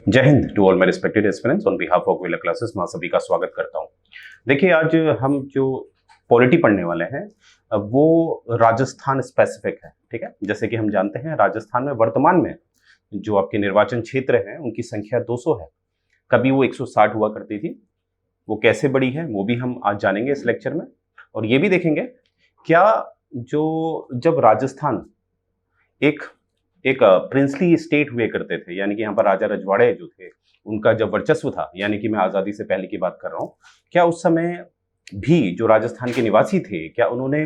जय हिंद to all my respected aspirants on behalf of Vela classes. मैं सभी का स्वागत करता हूं। देखिए, आज हम जो पॉलिटी पढ़ने वाले हैं वो राजस्थान स्पेसिफिक है। ठीक है, जैसे कि हम जानते हैं राजस्थान में वर्तमान में जो आपके निर्वाचन क्षेत्र हैं उनकी संख्या 200 है। कभी वो 160 हुआ करती थी। वो कैसे बढ़ी है वो भी हम आज जानेंगे इस लेक्चर में, और ये भी देखेंगे क्या जो जब राजस्थान एक एक प्रिंसली स्टेट हुए करते थे, यानी कि यहाँ पर राजा रजवाड़े जो थे उनका जब वर्चस्व था, यानी कि मैं आज़ादी से पहले की बात कर रहा हूँ, क्या उस समय भी जो राजस्थान के निवासी थे क्या उन्होंने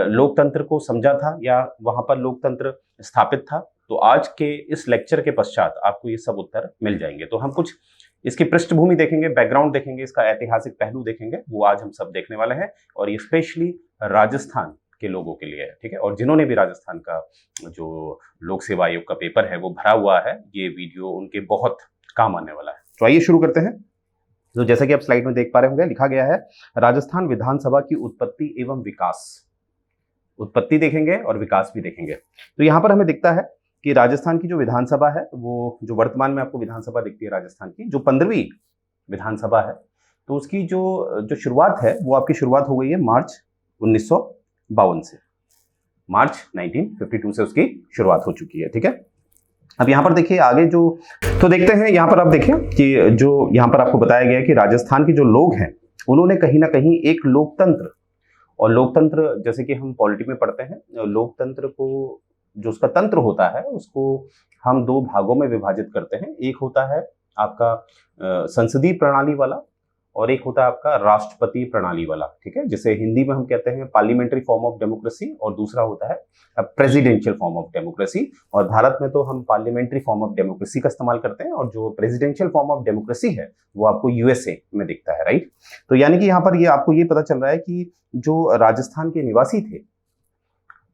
लोकतंत्र को समझा था या वहाँ पर लोकतंत्र स्थापित था? तो आज के इस लेक्चर के पश्चात आपको ये सब उत्तर मिल जाएंगे। तो हम कुछ इसकी पृष्ठभूमि देखेंगे, बैकग्राउंड देखेंगे, इसका ऐतिहासिक पहलू देखेंगे, वो आज हम सब देखने वाले हैं। और ये स्पेशली राजस्थान के लोगों के लिए है, ठीक है। और जिन्होंने भी राजस्थान का जो लोक सेवा आयोग का पेपर है वो भरा हुआ है, ये वीडियो उनके बहुत काम आने वाला है। तो आइए शुरू करते हैं। तो जैसा कि आप स्लाइड में देख पा रहे होंगे, लिखा गया है राजस्थान विधानसभा की उत्पत्ति एवं विकास। उत्पत्ति देखेंगे और विकास भी देखेंगे। तो यहाँ पर हमें दिखता है कि राजस्थान की जो विधानसभा है, वो जो वर्तमान में आपको विधानसभा दिखती है राजस्थान की, जो 15वीं विधानसभा है, तो उसकी जो शुरुआत है वो आपकी शुरुआत हो गई है मार्च 1952 से। मार्च 1952 से उसकी शुरुआत हो चुकी है, ठीक है। अब यहाँ पर देखिए आगे जो, तो देखते हैं यहाँ पर आप देखिए कि जो यहाँ पर आपको बताया गया है कि राजस्थान के जो लोग हैं उन्होंने कहीं ना कहीं एक लोकतंत्र, और लोकतंत्र जैसे कि हम पॉलिटी में पढ़ते हैं, लोकतंत्र को जो उसका तंत्र होता है उसको हम दो भागों में विभाजित करते हैं। एक होता है आपका संसदीय प्रणाली वाला, और एक होता है आपका राष्ट्रपति प्रणाली वाला, ठीक है, जिसे हिंदी में हम कहते हैं पार्लियामेंट्री फॉर्म ऑफ डेमोक्रेसी, और दूसरा होता है प्रेसिडेंशियल फॉर्म ऑफ डेमोक्रेसी। और भारत में तो हम पार्लियामेंट्री फॉर्म ऑफ डेमोक्रेसी का इस्तेमाल करते हैं, और जो प्रेसिडेंशियल फॉर्म ऑफ डेमोक्रेसी है वो आपको यूएसए में दिखता है, राइट। तो यानी कि यहाँ पर ये आपको ये पता चल रहा है कि जो राजस्थान के निवासी थे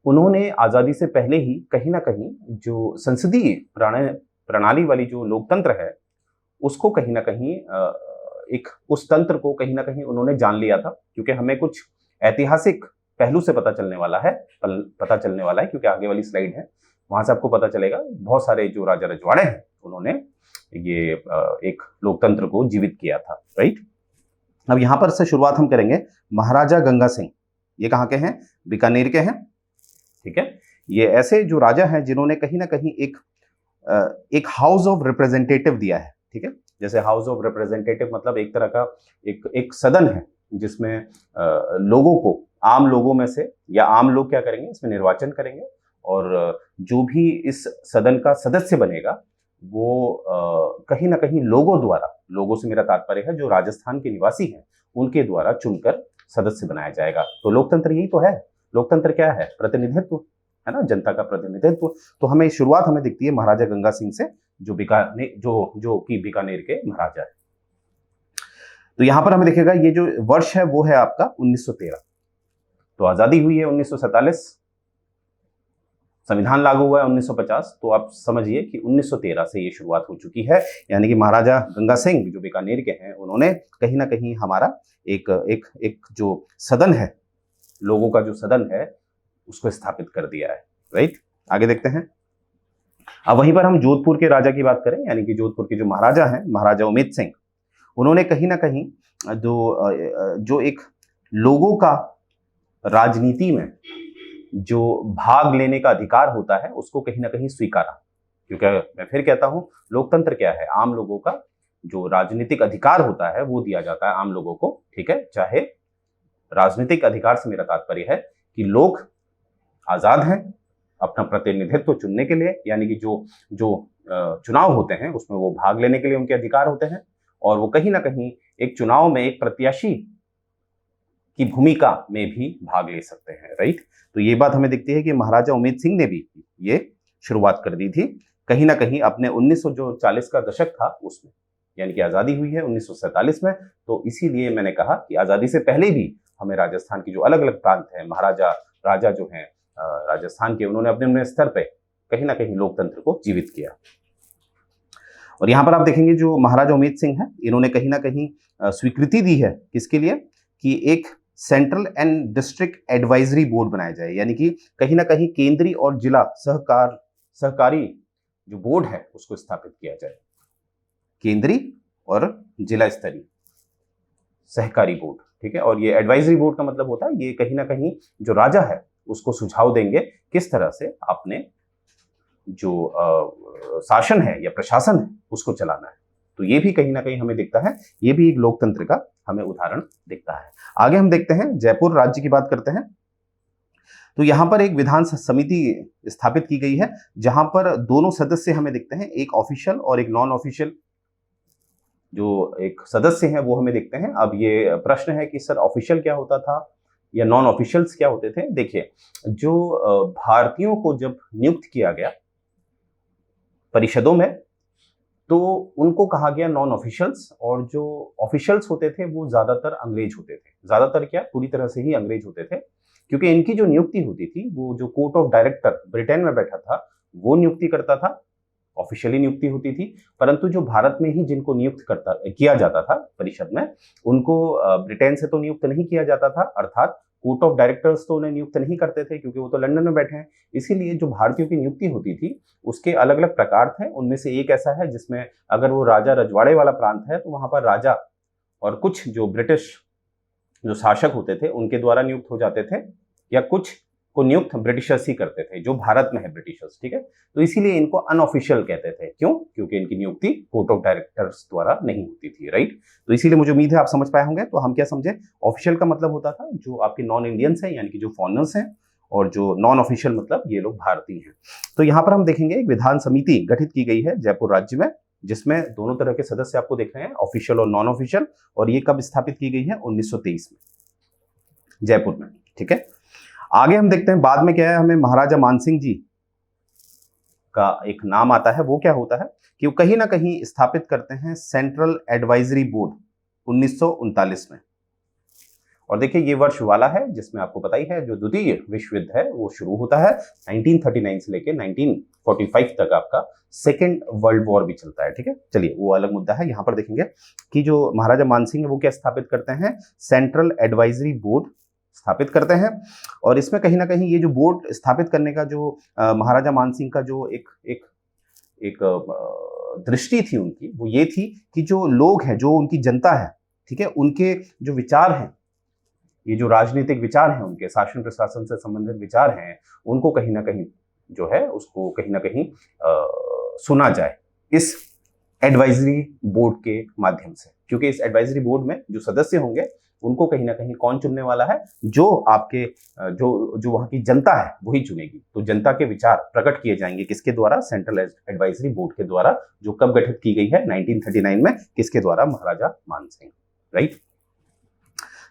उन्होंने आजादी से पहले ही कहीं ना कहीं जो संसदीय प्रणाली वाली जो लोकतंत्र है उसको कहीं ना कहीं एक उस तंत्र को कहीं ना कहीं उन्होंने जान लिया था। क्योंकि हमें कुछ ऐतिहासिक पहलू से पता चलने वाला है, क्योंकि आगे वाली स्लाइड है वहां से आपको पता चलेगा बहुत सारे जो राजा रजवाड़े हैं उन्होंने ये एक लोकतंत्र को जीवित किया था, राइट। अब यहां पर से शुरुआत हम करेंगे महाराजा गंगा सिंह। ये कहाँ के हैं? बीकानेर के हैं, ठीक है। ये ऐसे जो राजा हैं जिन्होंने कहीं ना कहीं एक हाउस ऑफ रिप्रेजेंटेटिव दिया है, ठीक है। जैसे हाउस ऑफ रिप्रेजेंटेटिव मतलब एक तरह का एक सदन है जिसमें लोगों को, आम लोगों में से, या आम लोग क्या करेंगे इसमें निर्वाचन करेंगे, और जो भी इस सदन का सदस्य बनेगा वो कहीं ना कहीं लोगों द्वारा, लोगों से मेरा तात्पर्य है जो राजस्थान के निवासी हैं उनके द्वारा चुनकर सदस्य बनाया जाएगा। तो लोकतंत्र यही तो है। लोकतंत्र क्या है? प्रतिनिधित्व है ना, जनता का प्रतिनिधित्व। तो हमें शुरुआत हमें दिखती है महाराजा गंगा सिंह से, जो बीकानेर के महाराजा है। तो यहां पर हमें दिखेगा ये जो वर्ष है वो है आपका 1913। तो आजादी हुई है 1947, संविधान लागू हुआ है 1950। तो आप समझिए कि 1913 से ये शुरुआत हो चुकी है। यानी कि महाराजा गंगा सिंह जो बीकानेर के हैं उन्होंने कहीं ना कहीं हमारा एक जो सदन है, लोगों का जो सदन है उसको स्थापित कर दिया है, राइट। आगे देखते हैं। अब वहीं पर हम जोधपुर के राजा की बात करें, यानी कि जोधपुर के जो महाराजा हैं, महाराजा उमेद सिंह, उन्होंने कहीं ना कहीं जो एक लोगों का राजनीति में जो भाग लेने का अधिकार होता है उसको कहीं ना कहीं स्वीकारा। क्योंकि मैं फिर कहता हूं, लोकतंत्र क्या है? आम लोगों का जो राजनीतिक अधिकार होता है वो दिया जाता है आम लोगों को, ठीक है। चाहे राजनीतिक अधिकार से मेरा तात्पर्य है कि लोग आजाद हैं अपना प्रतिनिधित्व चुनने के लिए, यानी कि जो चुनाव होते हैं उसमें वो भाग लेने के लिए उनके अधिकार होते हैं, और वो कहीं ना कहीं एक चुनाव में एक प्रत्याशी की भूमिका में भी भाग ले सकते हैं, राइट। तो ये बात हमें दिखती है कि महाराजा उमेद सिंह ने भी ये शुरुआत कर दी थी कहीं ना कहीं अपने 1940 का दशक था उसमें, यानी कि आज़ादी हुई है 1947 में। तो इसीलिए मैंने कहा कि आज़ादी से पहले भी हमें राजस्थान की जो अलग अलग प्रांत हैं, राजा जो हैं राजस्थान के, उन्होंने अपने अपने स्तर पे कहीं ना कहीं लोकतंत्र को जीवित किया। और यहाँ पर आप देखेंगे जो महाराजा उमेद सिंह हैं इन्होंने कहीं ना कहीं स्वीकृति दी है किसके लिए, कि एक central and district advisory board बनाया जाए, यानी कि कहीं ना कहीं केंद्रीय और जिला सहकारी जो बोर्ड है उसको स्थापित किया जाए। केंद्रीय और जिला स्तरीय सहकारी बोर्ड, ठीक है। और ये एडवाइजरी बोर्ड का मतलब होता है ये कहीं ना कहीं जो राजा है उसको सुझाव देंगे किस तरह से आपने जो शासन है या प्रशासन है उसको चलाना है। तो ये भी कहीं ना कहीं हमें दिखता है, ये भी एक लोकतंत्र का हमें उदाहरण दिखता है। आगे हम देखते हैं जयपुर राज्य की बात करते हैं। तो यहां पर एक विधान समिति स्थापित की गई है जहां पर दोनों सदस्य हमें दिखते हैं, एक ऑफिशियल और एक नॉन ऑफिशियल जो एक सदस्य हैं वो हमें दिखते हैं। अब ये प्रश्न है कि सर ऑफिशियल क्या होता था या नॉन ऑफिशियल्स क्या होते थे। देखिए, जो भारतीयों को जब नियुक्त किया गया परिषदों में तो उनको कहा गया नॉन ऑफिशियल्स, और जो ऑफिशियल्स होते थे वो ज्यादातर अंग्रेज होते थे। ज्यादातर क्या, पूरी तरह से ही अंग्रेज होते थे, क्योंकि इनकी जो नियुक्ति होती थी वो जो कोर्ट ऑफ डायरेक्टर ब्रिटेन में बैठा था वो नियुक्ति करता था, ऑफिशियली नियुक्ति होती थी। परंतु जो भारत में ही जिनको नियुक्त किया जाता था परिषद में, उनको ब्रिटेन से तो नियुक्त नहीं किया जाता था, अर्थात कोर्ट ऑफ डायरेक्टर्स तो उन्हें नियुक्त नहीं करते थे क्योंकि वो तो लंदन में बैठे हैं। इसीलिए जो भारतीयों की नियुक्ति होती थी उसके अलग अलग प्रकार थे। उनमें से एक ऐसा है जिसमें अगर वो राजा रजवाड़े वाला प्रांत है तो वहां पर राजा और कुछ जो ब्रिटिश जो शासक होते थे उनके द्वारा नियुक्त हो जाते थे, या कुछ को नियुक्त ब्रिटिशर्स ही करते थे जो भारत में है ब्रिटिशर्स, ठीक है। तो इसीलिए इनको अनऑफिशियल कहते थे। क्यों? क्योंकि इनकी नियुक्ति कोर्ट ऑफ डायरेक्टर्स द्वारा नहीं होती थी, राइट। तो इसीलिए मुझे उम्मीद है आप समझ पाए होंगे। तो हम क्या समझे, ऑफिशियल का मतलब होता था जो आपके नॉन इंडियंस हैं यानी कि जो फॉरेनर्स हैं, और जो नॉन ऑफिशियल मतलब ये लोग भारतीय हैं। तो यहाँ पर हम देखेंगे एक विधान समिति गठित की गई है जयपुर राज्य में, जिसमें दोनों तरह के सदस्य आपको देख रहे हैं, ऑफिशियल और नॉन ऑफिशियल। और ये कब स्थापित की गई है? 1923 में जयपुर में, ठीक है। आगे हम देखते हैं बाद में क्या है, हमें महाराजा मानसिंह जी का एक नाम आता है। वो क्या होता है कि वो कहीं ना कहीं स्थापित करते हैं सेंट्रल एडवाइजरी बोर्ड 1939 में। और देखिए ये वर्ष वाला है जिसमें आपको पता ही है जो द्वितीय विश्व युद्ध है वो शुरू होता है 1939 से लेके 1945 तक आपका सेकेंड वर्ल्ड वॉर भी चलता है, ठीक है। चलिए वो अलग मुद्दा है। यहाँ पर देखेंगे कि जो महाराजा मानसिंह है वो क्या स्थापित करते हैं, सेंट्रल एडवाइजरी बोर्ड स्थापित करते हैं। और इसमें कहीं ना कहीं ये जो बोर्ड स्थापित करने का जो महाराजा मानसिंह का जो एक दृष्टि थी उनकी, वो ये थी कि जो लोग हैं, जो उनकी जनता है, ठीक है, उनके जो विचार हैं, ये जो राजनीतिक विचार हैं, उनके शासन प्रशासन से संबंधित विचार हैं, उनको कहीं ना कहीं जो है उसको कहीं ना कहीं सुना जाए इस एडवाइजरी बोर्ड के माध्यम से। क्योंकि इस एडवाइजरी बोर्ड में जो सदस्य होंगे उनको कहीं ना कहीं कौन चुनने वाला है, जो आपके जो वहां की जनता है वही चुनेगी। तो जनता के विचार प्रकट किए जाएंगे किसके द्वारा, सेंट्रल एडवाइजरी बोर्ड के द्वारा, जो कब गठित की गई है 1939 में, किसके द्वारा, महाराजा मानसिंह, राइट।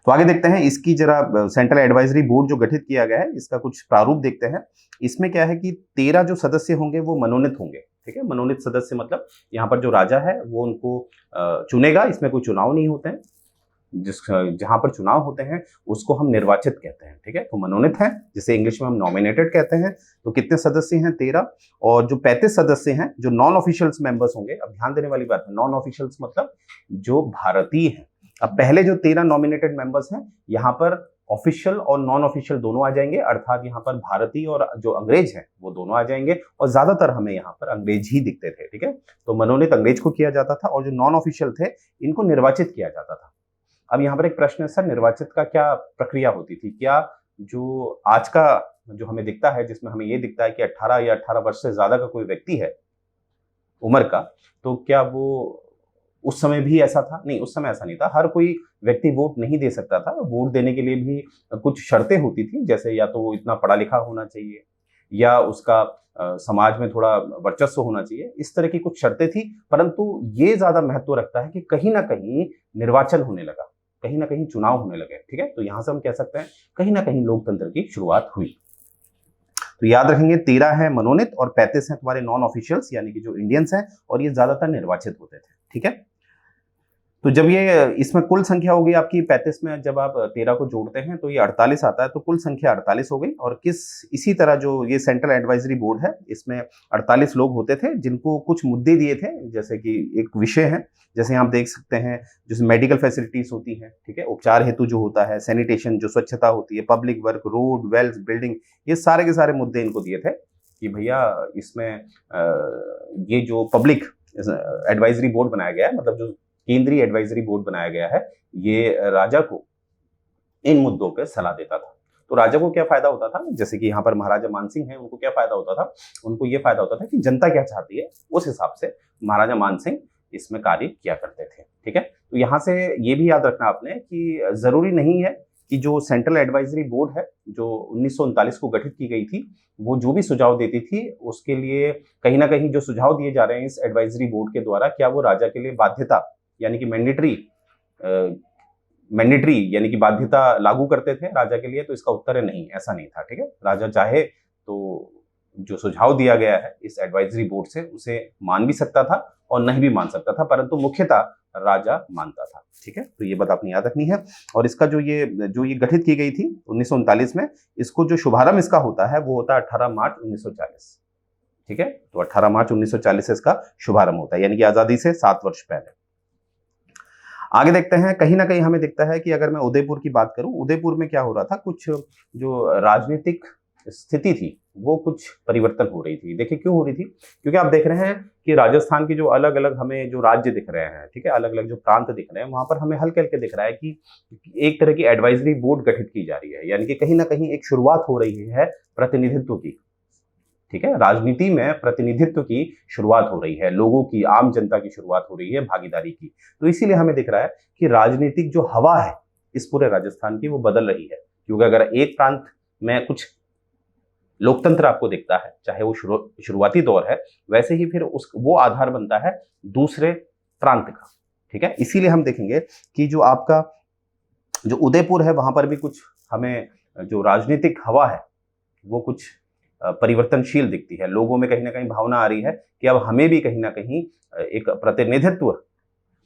तो आगे देखते हैं इसकी जरा सेंट्रल एडवाइजरी बोर्ड जो गठित किया गया है इसका कुछ प्रारूप देखते हैं। इसमें क्या है कि 13 जो सदस्य होंगे वो मनोनीत होंगे, ठीक है। मनोनीत सदस्य मतलब यहाँ पर जो राजा है वो उनको चुनेगा, इसमें कोई चुनाव नहीं होते हैं। जहां पर चुनाव होते हैं उसको हम निर्वाचित कहते हैं, ठीक है। तो मनोनीत है जिसे इंग्लिश में हम नॉमिनेटेड कहते हैं। तो कितने सदस्य हैं? 13। और जो 35 सदस्य हैं जो नॉन ऑफिशियल्स मेंबर्स होंगे, अब ध्यान देने वाली बात है, नॉन ऑफिशियल्स मतलब जो भारतीय हैं। अब पहले जो 13 नॉमिनेटेड मेंबर्स हैं यहाँ पर ऑफिशियल और नॉन ऑफिशियल दोनों आ जाएंगे, अर्थात यहाँ पर भारतीय और जो अंग्रेज हैं वो दोनों आ जाएंगे। और ज्यादातर हमें यहाँ पर अंग्रेज ही दिखते थे, ठीक है। तो मनोनीत अंग्रेज को किया जाता था और जो नॉन ऑफिशियल थे इनको निर्वाचित किया जाता था। अब यहाँ पर एक प्रश्न है, सर निर्वाचित का क्या प्रक्रिया होती थी? क्या जो आज का जो हमें दिखता है, जिसमें हमें ये दिखता है कि 18 या 18 वर्ष से ज्यादा का कोई व्यक्ति है उम्र का, तो क्या वो उस समय भी ऐसा था? नहीं, उस समय ऐसा नहीं था। हर कोई व्यक्ति वोट नहीं दे सकता था। वोट देने के लिए भी कुछ शर्तें होती थी, जैसे या तो वो इतना पढ़ा लिखा होना चाहिए या उसका समाज में थोड़ा वर्चस्व होना चाहिए, इस तरह की कुछ शर्तें थी। परंतु ये ज्यादा महत्व रखता है कि कहीं ना कहीं निर्वाचन होने लगा, कहीं ना कहीं चुनाव होने लगे, ठीक है। तो यहां से हम कह सकते हैं कहीं ना कहीं लोकतंत्र की शुरुआत हुई। तो याद रखेंगे 13 है मनोनीत और 35 हैं तुम्हारे नॉन ऑफिशियल्स यानी कि जो इंडियंस हैं, और ये ज्यादातर निर्वाचित होते थे, ठीक है। तो जब ये इसमें कुल संख्या होगी आपकी 35 में, जब आप 13 को जोड़ते हैं तो ये 48 आता है, तो कुल संख्या 48 हो गई। और इसी तरह जो ये सेंट्रल एडवाइजरी बोर्ड है इसमें 48 लोग होते थे जिनको कुछ मुद्दे दिए थे, जैसे कि एक विषय है, जैसे आप देख सकते हैं जिसमें मेडिकल फैसिलिटीज होती हैं, ठीक है, उपचार हेतु जो होता है, सैनिटेशन जो स्वच्छता होती है, public work, road, wells, building, ये सारे के सारे मुद्दे इनको दिए थे कि भैया इसमें ये जो पब्लिक एडवाइजरी बोर्ड बनाया गया है, मतलब जो केंद्रीय एडवाइजरी बोर्ड बनाया गया है, ये राजा को इन मुद्दों पे सलाह देता था। तो राजा को क्या फायदा होता था, जैसे कि यहाँ पर महाराजा मानसिंह हैं, उनको क्या फायदा होता था, उनको ये फायदा होता था कि जनता क्या चाहती है उस हिसाब से महाराजा मानसिंह इसमें कार्य किया करते थे। ठीक है, तो यहाँ से ये भी याद रखना आपने कि जरूरी नहीं है कि जो सेंट्रल एडवाइजरी बोर्ड है जो 1939 को गठित की गई थी, वो जो भी सुझाव देती थी उसके लिए कहीं ना कहीं जो सुझाव दिए जा रहे हैं इस एडवाइजरी बोर्ड के द्वारा, क्या वो राजा के लिए बाध्यता यानी कि मैंडेटरी यानी कि बाध्यता लागू करते थे राजा के लिए? तो इसका उत्तर है नहीं, ऐसा नहीं था। ठीक है, राजा चाहे तो जो सुझाव दिया गया है इस एडवाइजरी बोर्ड से उसे मान भी सकता था और नहीं भी मान सकता था, परंतु मुख्यतः राजा मानता था। ठीक है, तो ये बात आपने याद रखनी है। और इसका जो ये गठित की गई थी 1939 में, इसको जो शुभारंभ इसका होता है वो होता है 18 मार्च 1940। ठीक है, तो 18 मार्च 1940 से इसका शुभारंभ होता है, यानी कि आजादी से 7 वर्ष पहले। आगे देखते हैं, कहीं ना कहीं हमें दिखता है कि अगर मैं उदयपुर की बात करूं, उदयपुर में क्या हो रहा था, कुछ जो राजनीतिक स्थिति थी वो कुछ परिवर्तन हो रही थी। देखिए क्यों हो रही थी, क्योंकि आप देख रहे हैं कि राजस्थान के जो अलग अलग हमें जो राज्य दिख रहे हैं, ठीक है, अलग अलग जो प्रांत दिख रहे हैं, वहां पर हमें हल्के हल्के दिख रहा है कि एक तरह की एडवाइजरी बोर्ड गठित की जा रही है, यानी कि कहीं ना कहीं एक शुरुआत हो रही है प्रतिनिधित्व की। ठीक है, राजनीति में प्रतिनिधित्व की शुरुआत हो रही है, लोगों की, आम जनता की शुरुआत हो रही है, भागीदारी की। तो इसीलिए हमें दिख रहा है कि राजनीतिक जो हवा है इस पूरे राजस्थान की वो बदल रही है, क्योंकि अगर एक प्रांत में कुछ लोकतंत्र आपको दिखता है, चाहे वो शुरुआती दौर है, वैसे ही फिर वो आधार बनता है दूसरे प्रांत का। ठीक है, इसीलिए हम देखेंगे कि जो आपका जो उदयपुर है वहां पर भी कुछ हमें जो राजनीतिक हवा है वो कुछ परिवर्तनशील दिखती है। लोगों में कहीं ना कहीं भावना आ रही है कि अब हमें भी कहीं ना कहीं एक प्रतिनिधित्व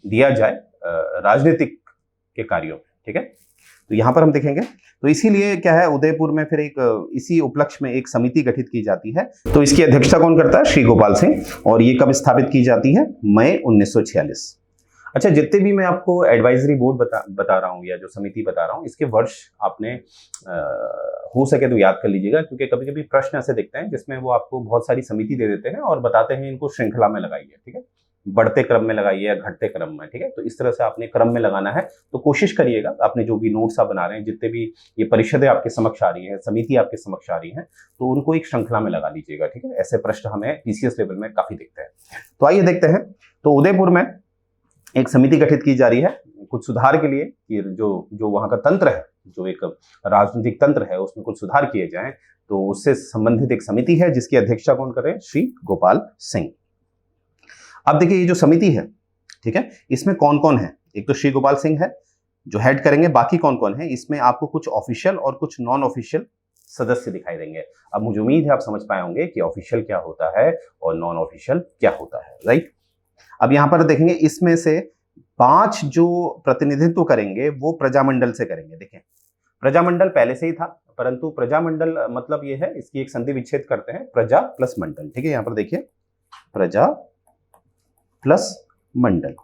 दिया जाए राजनीतिक के कार्यों में। ठीक है, तो यहां पर हम देखेंगे, तो इसीलिए क्या है, उदयपुर में फिर एक इसी उपलक्ष्य में एक समिति गठित की जाती है। तो इसकी अध्यक्षता कौन करता है? श्री गोपाल सिंह। और ये कब स्थापित की जाती है? मई 1946। अच्छा, जितने भी मैं आपको एडवाइजरी बोर्ड बता रहा हूँ या जो समिति बता रहा हूँ, इसके वर्ष आपने हो सके तो याद कर लीजिएगा, क्योंकि कभी कभी प्रश्न ऐसे दिखते हैं जिसमें वो आपको बहुत सारी समिति दे देते हैं और बताते हैं इनको श्रृंखला में लगाइए। ठीक है, बढ़ते क्रम में लगाइए या घटते क्रम में। ठीक है, तो इस तरह से आपने क्रम में लगाना है। तो कोशिश करिएगा, आपने जो भी नोट्स आप बना रहे हैं, जितने भी ये परिषदें आपके समक्ष आ रही है, समिति आपके समक्ष आ रही है, तो उनको एक श्रृंखला में लगा लीजिएगा। ठीक है, ऐसे प्रश्न हमें पीसीएस लेवल में काफी दिखते हैं। तो आइए देखते हैं, तो उदयपुर में एक समिति गठित की जा रही है कुछ सुधार के लिए कि जो वहां का तंत्र है, जो एक राजनीतिक तंत्र है, उसमें कुछ सुधार किए जाएं। तो उससे संबंधित एक समिति है जिसकी अध्यक्षता कौन कर रहे हैं? श्री गोपाल सिंह। अब देखिए ये जो समिति है, ठीक है, इसमें कौन कौन है? एक तो श्री गोपाल सिंह है जो हेड करेंगे, बाकी कौन कौन है? इसमें आपको कुछ ऑफिशियल और कुछ नॉन ऑफिशियल सदस्य दिखाई देंगे। अब मुझे उम्मीद है आप समझ पाए होंगे कि ऑफिशियल क्या होता है और नॉन ऑफिशियल क्या होता है, राइट। अब यहां पर देखेंगे, इसमें से 5 जो प्रतिनिधित्व करेंगे वो प्रजामंडल से करेंगे। देखें, प्रजामंडल पहले से ही था, परंतु प्रजामंडल मतलब ये है, इसकी एक संधि विच्छेद करते हैं, प्रजा प्लस मंडल। ठीक है, यहां पर देखिए, प्रजा प्लस मंडल।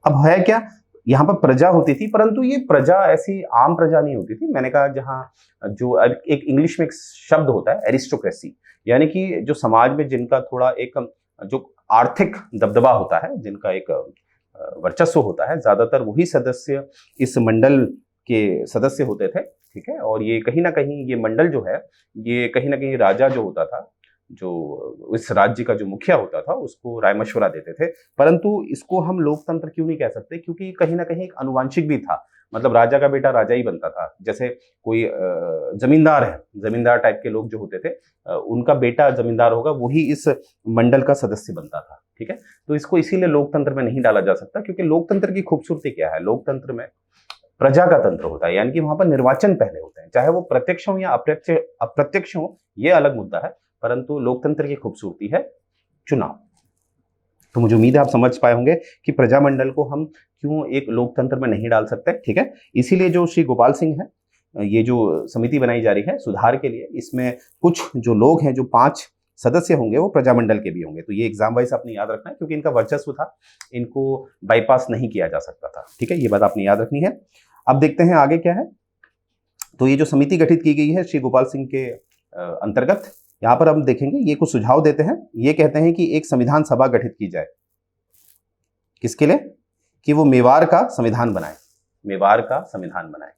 अब है क्या, यहां पर प्रजा होती थी, परंतु ये प्रजा ऐसी आम प्रजा नहीं होती थी। मैंने कहा जहां जो एक इंग्लिश में एक शब्द होता है एरिस्टोक्रेसी, यानी कि जो समाज में जिनका थोड़ा एक जो आर्थिक दबदबा होता है, जिनका एक वर्चस्व होता है, ज्यादातर वही सदस्य इस मंडल के सदस्य होते थे। ठीक है, और ये कहीं ना कहीं ये मंडल जो है, ये कहीं ना कहीं राजा जो होता था, जो इस राज्य का जो मुखिया होता था, उसको राय मशवरा देते थे। परंतु इसको हम लोकतंत्र क्यों नहीं कह सकते? क्योंकि कहीं ना कहीं एक अनुवांशिक भी था, मतलब राजा का बेटा राजा ही बनता था। जैसे कोई जमींदार है, जमींदार टाइप के लोग जो होते थे, उनका बेटा जमींदार होगा, वही इस मंडल का सदस्य बनता था। ठीक है, तो इसको इसीलिए लोकतंत्र में नहीं डाला जा सकता, क्योंकि लोकतंत्र की खूबसूरती क्या है, लोकतंत्र में प्रजा का तंत्र होता है, यानी कि वहां पर निर्वाचन पहले होते हैं, चाहे वो प्रत्यक्ष हो या अप्रत्यक्ष हो, ये अलग मुद्दा है, परंतु लोकतंत्र की खूबसूरती है चुनाव। तो मुझे उम्मीद है आप समझ पाए होंगे कि प्रजामंडल को हम क्यों एक लोकतंत्र में नहीं डाल सकते। ठीक है, इसीलिए जो श्री गोपाल सिंह है, ये जो समिति बनाई जा रही है सुधार के लिए, इसमें कुछ जो लोग हैं, जो 5 सदस्य होंगे, वो प्रजामंडल के भी होंगे। तो ये एग्जाम वाइज आपने याद रखना है, क्योंकि इनका वर्चस्व था, इनको बाईपास नहीं किया जा सकता था। ठीक है, ये बात आपने याद रखनी है। अब देखते हैं आगे क्या है। तो ये जो समिति गठित की गई है श्री गोपाल सिंह के अंतर्गत, यहां पर हम देखेंगे ये कुछ सुझाव देते हैं। ये कहते हैं कि एक संविधान सभा गठित की जाए, किसके लिए? कि वो मेवाड़ का संविधान बनाए, मेवाड़ का संविधान बनाए।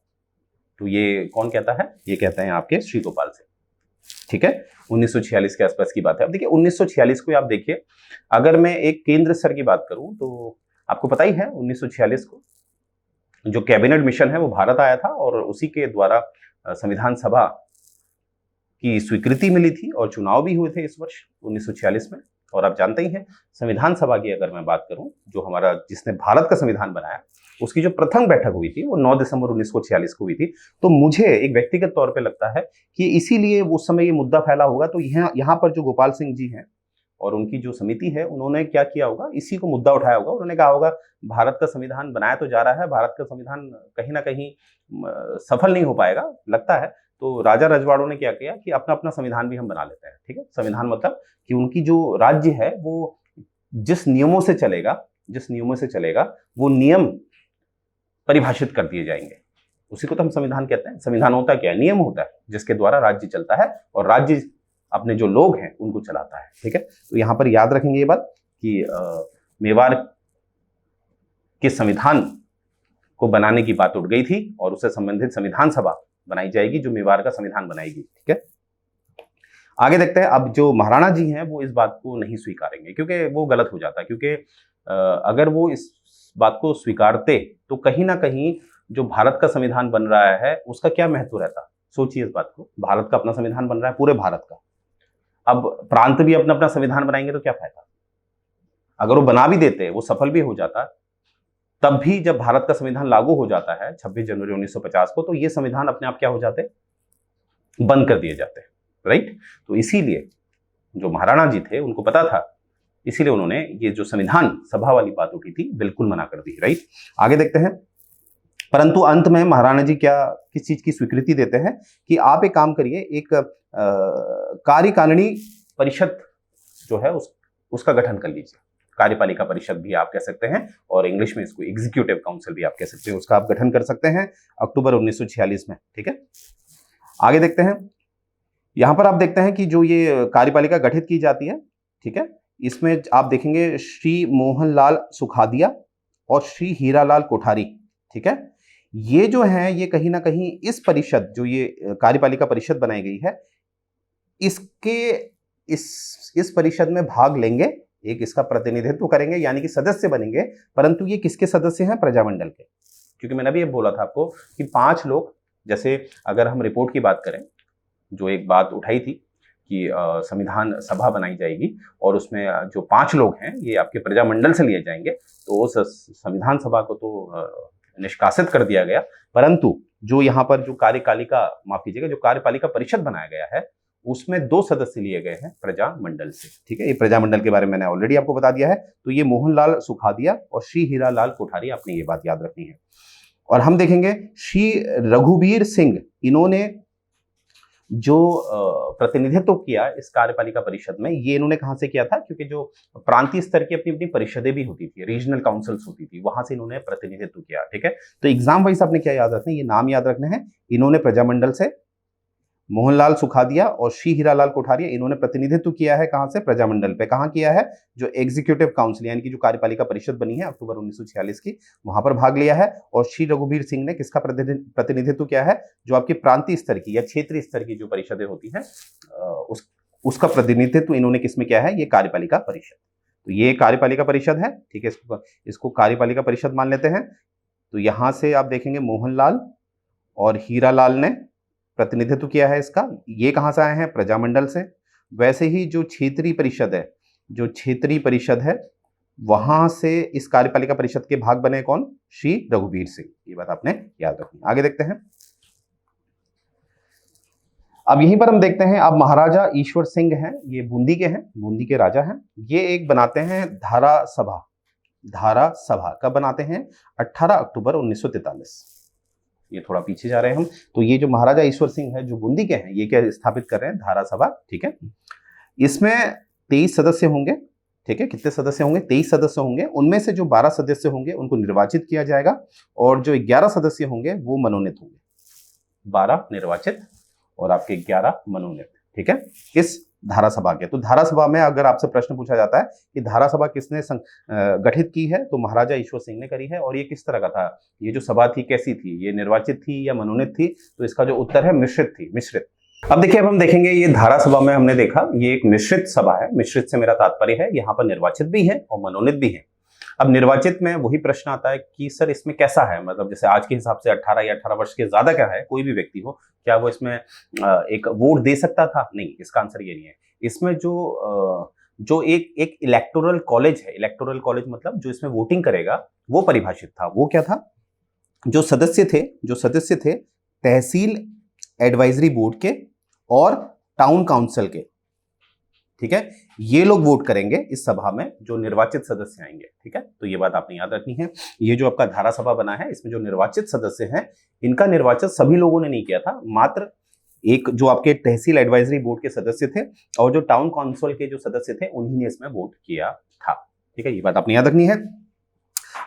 तो ये कौन कहता है? ये कहते हैं आपके श्री गोपाल सिंह, ठीक है। 1946 के आसपास की बात है। अब देखिए 1946 को आप देखिए, अगर मैं एक केंद्र स्तर की बात करूं तो आपको पता ही है 1946 को जो कैबिनेट मिशन है वो भारत आया था और उसी के द्वारा संविधान सभा की स्वीकृति मिली थी और चुनाव भी हुए थे इस वर्ष 1946 में। और आप जानते ही हैं संविधान सभा की अगर मैं बात करूं, जो हमारा जिसने भारत का संविधान बनाया, उसकी जो प्रथम बैठक हुई थी वो 9 दिसंबर 1946 को हुई थी। तो मुझे एक व्यक्तिगत तौर पे लगता है कि इसीलिए उस समय ये मुद्दा फैला होगा। तो यहाँ पर जो गोपाल सिंह जी हैं और उनकी जो समिति है, उन्होंने क्या किया होगा, इसी को मुद्दा उठाया होगा। उन्होंने कहा होगा भारत का संविधान बनाया तो जा रहा है, भारत का संविधान कहीं ना कहीं सफल नहीं हो पाएगा लगता है। तो राजा रजवाड़ों ने क्या किया कि अपना अपना संविधान भी हम बना लेते हैं, ठीक है। संविधान मतलब कि उनकी जो राज्य है वो जिस नियमों से चलेगा वो नियम परिभाषित कर दिए जाएंगे, उसी को तो हम संविधान कहते हैं। संविधान होता क्या है? नियम होता है जिसके द्वारा राज्य चलता है और राज्य अपने जो लोग हैं उनको चलाता है, ठीक है। तो यहां पर याद रखेंगे ये बात कि मेवाड़ के संविधान को बनाने की बात उठ गई थी और उससे संबंधित संविधान सभा बनाई जाएगी जो मेवाड़ का संविधान बनाएगी, ठीक है। आगे देखते हैं। अब जो महाराणा जी हैं वो इस बात को नहीं स्वीकारेंगे क्योंकि वो गलत हो जाता है, क्योंकि अगर वो इस बात को स्वीकारते तो कहीं ना कहीं जो भारत का संविधान बन रहा है उसका क्या महत्व रहता। सोचिए इस बात को, भारत का अपना संविधान बन रहा है, पूरे भारत का। अब प्रांत भी अपना अपना संविधान बनाएंगे तो क्या फायदा? अगर वो बना भी देते, वो सफल भी हो जाता, तब भी जब भारत का संविधान लागू हो जाता है 26 जनवरी 1950 को, तो ये संविधान अपने आप क्या हो जाते? बंद कर दिए जाते, राइट। तो इसीलिए जो महाराणा जी थे उनको पता था, इसीलिए उन्होंने ये जो संविधान सभा वाली बात उठी थी बिल्कुल मना कर दी, राइट। आगे देखते हैं। परंतु अंत में महाराणा जी किस चीज की स्वीकृति देते हैं कि आप एक काम करिए, एक कार्यकारिणी परिषद जो है उसका गठन कर लीजिए। कार्यपालिका परिषद भी आप कह सकते हैं और इंग्लिश में इसको एग्जीक्यूटिव काउंसिल भी आप कह सकते हैं, उसका आप गठन कर सकते हैं अक्टूबर 1946 में, ठीक है। आगे देखते हैं। यहां पर आप देखते हैं कि जो ये कार्यपालिका गठित की जाती है, ठीक है, इसमें आप देखेंगे श्री मोहनलाल सुखादिया और श्री हीरालाल कोठारी, ठीक है। ये जो है ये कहीं ना कहीं इस परिषद, जो ये कार्यपालिका परिषद बनाई गई है, इस परिषद में भाग लेंगे, एक इसका प्रतिनिधित्व करेंगे, यानी कि सदस्य बनेंगे। परंतु ये किसके सदस्य हैं? प्रजामंडल के। क्योंकि मैंने अभी ये बोला था आपको कि 5 लोग, जैसे अगर हम रिपोर्ट की बात करें, जो एक बात उठाई थी कि संविधान सभा बनाई जाएगी और उसमें जो 5 लोग हैं ये आपके प्रजामंडल से लिए जाएंगे, तो उस संविधान सभा को तो निष्कासित कर दिया गया। परंतु जो यहाँ पर जो जो कार्यपालिका परिषद बनाया गया है उसमें 2 सदस्य लिए गए हैं प्रजामंडल से, ठीक है। ये प्रजामंडल के बारे में मैंने ऑलरेडी आपको बता दिया है। तो ये मोहनलाल सुखादिया और श्री हीरालाल कोठारी, आपने ये बात याद रखनी है। और हम देखेंगे श्री रघुवीर सिंह, इन्होंने जो प्रतिनिधित्व किया इस कार्यपालिका परिषद में, ये इन्होंने कहां से किया था? क्योंकि जो प्रांतीय स्तर की अपनी अपनी परिषदें भी होती थी, रीजनल काउंसिल्स होती थी, वहां से इन्होंने प्रतिनिधित्व किया, ठीक है। तो एग्जाम वाइज आपने क्या याद रखना है? ये नाम याद रखने हैं। इन्होंने प्रजामंडल से, मोहनलाल सुखादिया और श्री हीरालाल कोठारी, इन्होंने प्रतिनिधित्व किया है कहां से? प्रजामंडल पे। कहां किया है? जो एग्जीक्यूटिव काउंसिल यानी कि जो कार्यपालिका परिषद बनी है अक्टूबर 1946 की, वहां पर भाग लिया है। और श्री रघुवीर सिंह ने किसका प्रतिनिधित्व किया है? जो आपकी प्रांतीय स्तर की या क्षेत्रीय स्तर की जो परिषदें होती हैं उसका प्रतिनिधित्व इन्होंने किसमें किया है? ये कार्यपालिका परिषद। तो ये कार्यपालिका परिषद है, ठीक है। इसको कार्यपालिका परिषद मान लेते हैं। तो यहां से आप देखेंगे मोहनलाल और हीरालाल ने प्रतिनिधित्व किया है इसका। ये कहां से आए हैं? प्रजामंडल से। वैसे ही जो क्षेत्रीय परिषद है वहां से इस कार्यपालिका परिषद के भाग बने कौन? श्री रघुवीर सिंह। ये बात आपने याद रखनी। आगे देखते हैं। अब यहीं पर हम देखते हैं, अब महाराजा ईश्वर सिंह हैं, ये बूंदी के हैं, बूंदी के राजा हैं। ये एक बनाते हैं धारा सभा कब बनाते हैं? 18 अक्टूबर 1943। ये थोड़ा पीछे जा रहे हैं हम। तो ये जो महाराजा ईश्वर सिंह है जो बूंदी के हैं, ये क्या स्थापित कर रहे हैं? धारा सभा, ठीक है। इसमें 23 सदस्य होंगे, ठीक है। कितने सदस्य होंगे? 23 सदस्य होंगे। उनमें से जो 12 सदस्य होंगे उनको निर्वाचित किया जाएगा और जो 11 सदस्य होंगे वो मनोनीत होंगे। 12 निर्वाचित और आपके 11 मनोनीत, ठीक है। इस धारा सभा के। तो धारा सभा में अगर आपसे प्रश्न पूछा जाता है कि धारा सभा किसने गठित की है, तो महाराजा ईश्वर सिंह ने करी है। और ये किस तरह का था, ये जो सभा थी कैसी थी, ये निर्वाचित थी या मनोनीत थी? तो इसका जो उत्तर है मिश्रित थी, मिश्रित। अब देखिए, अब हम देखेंगे ये धारा सभा में हमने देखा ये एक मिश्रित सभा है। मिश्रित से मेरा तात्पर्य है यहाँ पर निर्वाचित भी है और मनोनीत भी है। अब निर्वाचित में वही प्रश्न आता है कि सर इसमें कैसा है, मतलब जैसे आज के हिसाब से 18 या 18 वर्ष के ज्यादा क्या है, कोई भी व्यक्ति हो, क्या वो इसमें एक वोट दे सकता था? नहीं, इसका आंसर ये नहीं है। इसमें जो एक इलेक्टोरल कॉलेज है, इलेक्टोरल कॉलेज मतलब जो इसमें वोटिंग करेगा, वो परिभाषित था। वो क्या था? जो सदस्य थे तहसील एडवाइजरी बोर्ड के और टाउन काउंसिल के, ठीक है, ये लोग वोट करेंगे इस सभा में, जो निर्वाचित सदस्य आएंगे। ठीक है, तो ये बात आपने याद रखनी है। ये जो आपका धारा सभा बना है, इसमें जो निर्वाचित सदस्य हैं, इनका निर्वाचन सभी लोगों ने नहीं किया था, मात्र एक जो आपके तहसील एडवाइजरी बोर्ड के सदस्य थे और जो टाउन काउंसिल के जो सदस्य थे, उन्हीं ने इसमें वोट किया था। ठीक है, ये बात आपने याद रखनी है।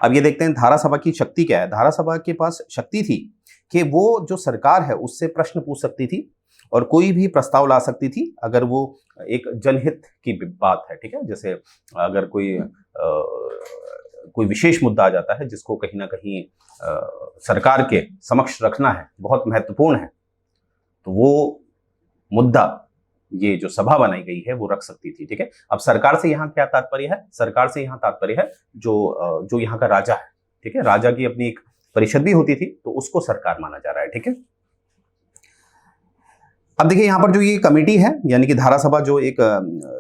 अब ये देखते हैं धारा सभा की शक्ति क्या है। धारा सभा के पास शक्ति थी कि वो जो सरकार है उससे प्रश्न पूछ सकती थी और कोई भी प्रस्ताव ला सकती थी अगर वो एक जनहित की बात है। ठीक है, जैसे अगर कोई विशेष मुद्दा आ जाता है जिसको कहीं ना कहीं सरकार के समक्ष रखना है, बहुत महत्वपूर्ण है, तो वो मुद्दा ये जो सभा बनाई गई है वो रख सकती थी। ठीक है, अब सरकार से यहाँ क्या तात्पर्य है? सरकार से यहाँ तात्पर्य है जो यहाँ का राजा है। ठीक है, राजा की अपनी एक परिषद भी होती थी, तो उसको सरकार माना जा रहा है। ठीक है, अब देखिए यहाँ पर जो ये कमेटी है, यानी कि धारा सभा जो एक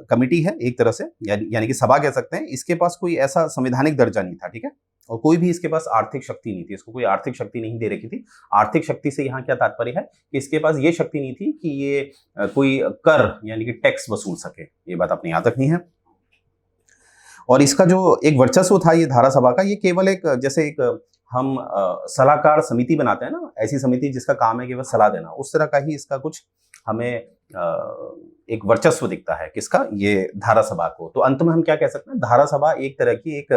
कमेटी है एक तरह से, यानी कि सभा कह सकते हैं, इसके पास कोई ऐसा संवैधानिक दर्जा नहीं था। ठीक है, और कोई भी इसके पास आर्थिक शक्ति नहीं थी, इसको कोई आर्थिक शक्ति नहीं दे रखी थी। आर्थिक शक्ति से यहाँ क्या तात्पर्य है कि इसके पास ये शक्ति नहीं थी कि ये कोई कर यानी कि टैक्स वसूल सके। ये बात आपने याद रखनी है। और इसका जो एक वर्चस्व था ये धारा सभा का, ये केवल एक जैसे एक हम सलाहकार समिति बनाते हैं ना, ऐसी समिति जिसका काम है केवल सलाह देना, उस तरह का ही इसका कुछ हमें एक वर्चस्व दिखता है। किसका? ये धारा सभा को। तो अंत में हम क्या कह सकते हैं, धारा सभा एक तरह की एक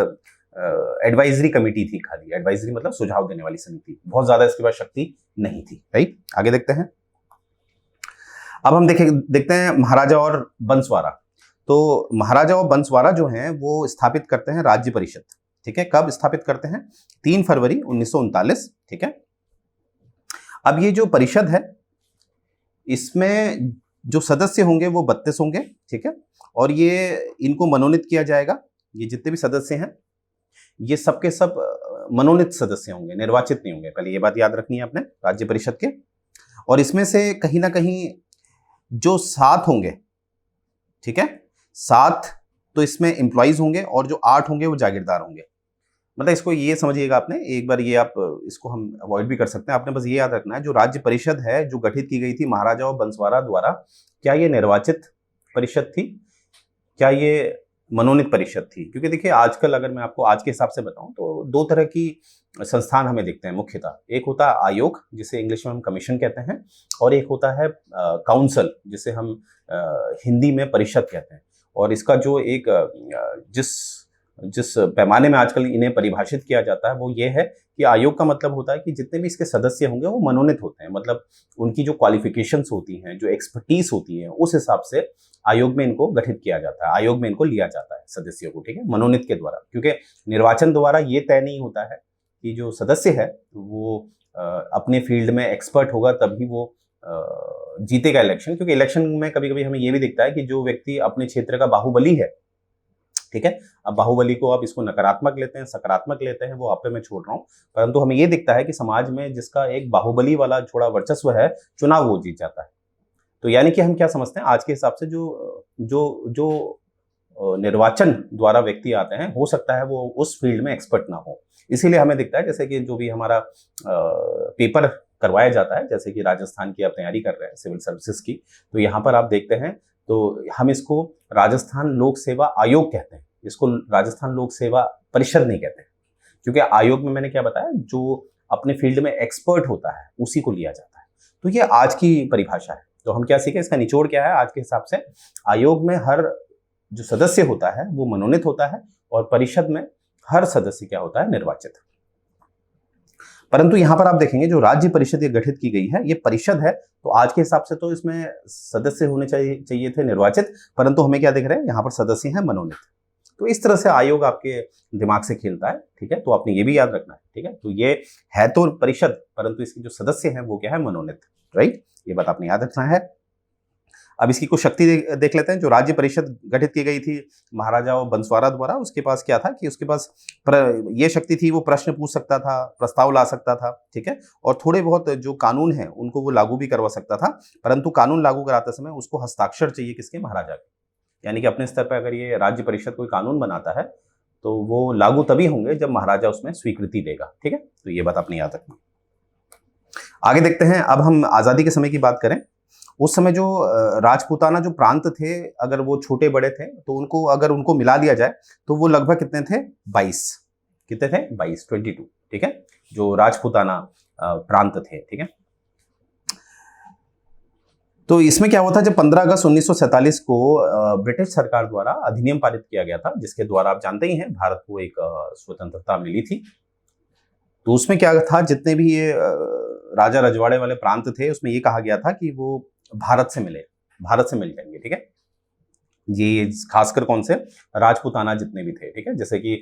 एडवाइजरी कमेटी थी, खाली एडवाइजरी मतलब सुझाव देने वाली समिति, बहुत ज्यादा इसके पास शक्ति नहीं थी। राइट, आगे देखते हैं। अब हम देखते हैं महाराजा और बंसवारा। तो महाराजा और बंसवारा जो हैं वो स्थापित करते हैं राज्य परिषद। ठीक है, कब स्थापित करते हैं? 3 फरवरी 1939। ठीक है, अब ये जो परिषद है इसमें जो सदस्य होंगे वो 32 होंगे। ठीक है, और ये इनको मनोनीत किया जाएगा। ये जितने भी सदस्य हैं ये सबके सब मनोनीत सदस्य होंगे, निर्वाचित नहीं होंगे। पहले ये बात याद रखनी है आपने, राज्य परिषद के। और इसमें से कहीं ना कहीं जो 7 होंगे, ठीक है, 7 तो इसमें एम्प्लॉइज होंगे और जो 8 होंगे वो जागीरदार होंगे। मतलब इसको ये समझिएगा आपने, एक बार ये आप इसको हम अवॉइड भी कर सकते हैं। आपने बस ये याद रखना है, जो राज्य परिषद है जो गठित की गई थी महाराजा और बंसवारा द्वारा, क्या ये निर्वाचित परिषद थी, क्या ये मनोनीत परिषद थी? क्योंकि देखिए आजकल अगर मैं आपको आज के हिसाब से बताऊं तो 2 तरह की संस्थान हमें दिखते हैं मुख्यतः। एक होता है आयोग, जिसे इंग्लिश में हम कमीशन कहते हैं, और एक होता है काउंसिल, जिसे हम हिंदी में परिषद कहते हैं। और इसका जो एक जिस पैमाने में आजकल इन्हें परिभाषित किया जाता है वो ये है कि आयोग का मतलब होता है कि जितने भी इसके सदस्य होंगे वो मनोनीत होते हैं, मतलब उनकी जो क्वालिफिकेशंस होती हैं, जो एक्सपर्टीज होती है, उस हिसाब से आयोग में इनको गठित किया जाता है, आयोग में इनको लिया जाता है सदस्यों को। ठीक है, मनोनीत के द्वारा, क्योंकि निर्वाचन द्वारा ये तय नहीं होता है कि जो सदस्य है वो अपने फील्ड में एक्सपर्ट होगा तभी वो जीतेगा इलेक्शन। क्योंकि इलेक्शन में कभी कभी हमें ये भी दिखता है कि जो व्यक्ति अपने क्षेत्र का बाहुबली है, ठीक है, अब बाहुबली को आप इसको नकारात्मक लेते हैं, सकारात्मक लेते हैं, वो आप पे मैं छोड़ रहा हूँ, परंतु हमें ये दिखता है कि समाज में जिसका एक बाहुबली वाला थोड़ा वर्चस्व है, चुनाव वो जीत जाता है। तो यानी कि हम क्या समझते हैं आज के हिसाब से, जो निर्वाचन द्वारा व्यक्ति आते हैं, हो सकता है वो उस फील्ड में एक्सपर्ट ना हो। इसीलिए हमें दिखता है जैसे कि जो भी हमारा पेपर करवाया जाता है, जैसे कि राजस्थान की आप तैयारी कर रहे हैं सिविल सर्विसेज की, तो यहाँ पर आप देखते हैं तो हम इसको राजस्थान लोक सेवा आयोग कहते हैं, इसको राजस्थान लोक सेवा परिषद नहीं कहते, क्योंकि आयोग में मैंने क्या बताया, जो अपने फील्ड में एक्सपर्ट होता है उसी को लिया जाता है। तो ये आज की परिभाषा है। तो हम क्या सीखे, इसका निचोड़ क्या है आज के हिसाब से? आयोग में हर जो सदस्य होता है वो मनोनीत होता है और परिषद में हर सदस्य क्या होता है? निर्वाचित। परंतु यहाँ पर आप देखेंगे जो राज्य परिषद ये गठित की गई है, ये परिषद है, तो आज के हिसाब से तो इसमें सदस्य होने चाहिए थे निर्वाचित, परंतु हमें क्या दिख रहे हैं, यहाँ पर सदस्य हैं मनोनीत। तो इस तरह से आयोग आपके दिमाग से खेलता है, ठीक है, तो आपने ये भी याद रखना है, ठीक है। तो ये है तो परिषद, परंतु इसके जो सदस्य हैं वो क्या है, मनोनीत, राइट, ये बात आपने याद रखना है। अब इसकी कुछ शक्ति देख लेते हैं। जो राज्य परिषद गठित की गई थी महाराजा बंसवारा द्वारा, उसके पास क्या था कि उसके पास ये शक्ति थी, वो प्रश्न पूछ सकता था, प्रस्ताव ला सकता था, ठीक है, और थोड़े बहुत जो कानून हैं उनको वो लागू भी करवा सकता था, परंतु कानून लागू कराते समय उसको हस्ताक्षर चाहिए किसके, महाराजा के। यानी कि अपने स्तर पर अगर ये राज्य परिषद कोई कानून बनाता है तो वो लागू तभी होंगे जब महाराजा उसमें स्वीकृति देगा, ठीक है, तो ये बात आपने याद रखना। आगे देखते हैं, अब हम आजादी के समय की बात करें। उस समय जो राजपूताना जो प्रांत थे, अगर वो छोटे बड़े थे तो उनको अगर उनको मिला लिया जाए तो वो लगभग कितने थे, 22, कितने थे, 22, ठीक है, जो राजपूताना प्रांत थे, ठीक है। तो इसमें क्या हुआ था, जब 15 अगस्त 1947 को ब्रिटिश सरकार द्वारा अधिनियम पारित किया गया था, जिसके द्वारा आप जानते ही हैं भारत को एक स्वतंत्रता मिली थी। तो उसमें क्या था, जितने भी ये राजा रजवाड़े वाले प्रांत थे उसमें ये कहा गया था कि वो भारत से मिल जाएंगे, ठीक है। ये खासकर कौन से, राजपूताना जितने भी थे, ठीक है। जैसे कि